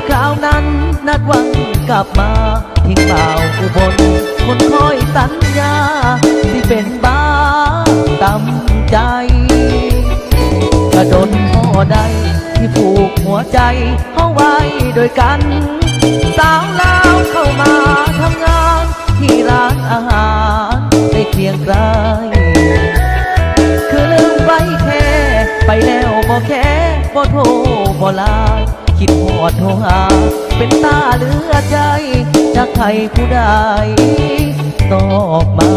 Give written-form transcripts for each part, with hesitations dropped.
คราวนั้นนัดวันกลับมาทิ้งเปล่าอุบลคนคอยสัญญาที่เป็นบ้าตำใจกระดนพ่อใดที่ผูกหัวใจเอาไว้โดยกันสาวลาวเข้ามาทำงานที่ร้านอาหารได้เคียงไกลคือลืมไว้แค่ไปแล้วบ่แค่บ่โทรบ่ลาคิดหอดโทรหาเป็นตาเหลือใจจากใครผู้ใดตอบมา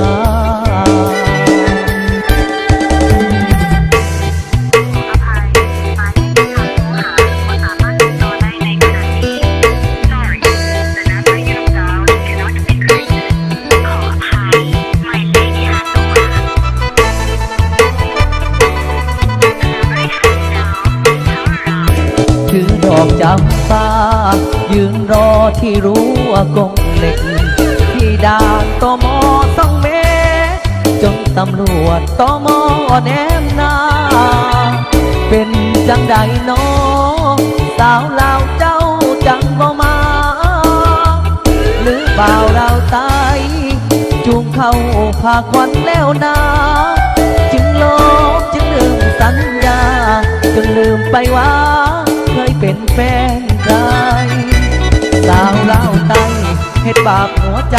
ดอกจำปายืนรอที่รั้วกงเหล็กที่ด่านตม2 เมตรจนตำรวจตมแนมหน้าเป็นจังใดน้อสาวลาวเจ้าจังบ่มาหรือเปล่าเราตายจูงเข้าพาควันแล้วนาจึงลบจึงลืมสัญญาจนลืมไปว่าเคยเป็นแฟนใครสาวเล่าไตเฮ็ดบาปหัวใจ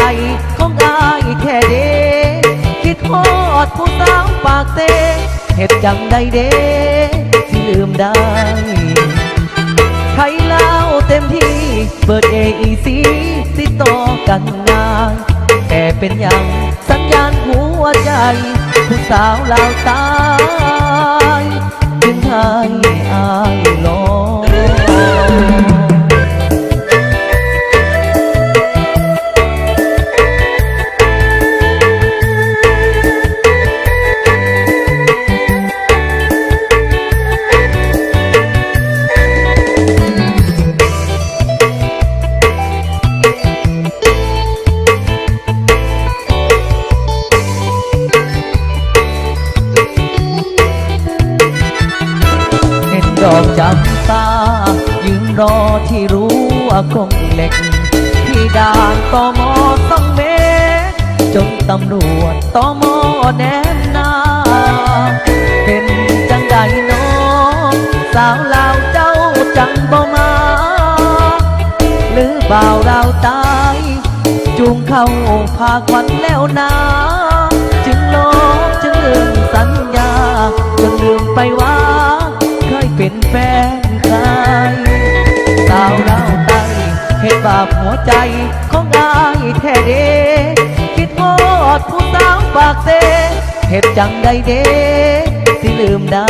ของอายแค่เด้คิดฮอดผู้สาวปากเต้เฮ็ดจังใดเด้ที่ลืมได้ใครเล่าเต็มที่เปิด AEC ติดต่อกันงานแต่เป็นอย่างสัญญาณหัวใจผู้สาวเล่าตายจึงให้อายลองดอกจำปายืนรอที่รั้วกงเหล็กที่ด่านตม2 เมตรจนตำรวจตมแนมหน้าเป็นจังใดน้องสาวลาวเจ้าจังบ่มาหรือเปล่าเราตายจูงเข้าพาควันแล้วนาจึงลบจึงลืมสัญญาจนลืมไปว่าเคยเป็นแฟนใครสาวเล่าไตเฮ็ดบาปหัวใจของอายแท้เด้คิดฮอดผู้สาวปากเต้เฮ็ดจังใดเด้สิลืมได้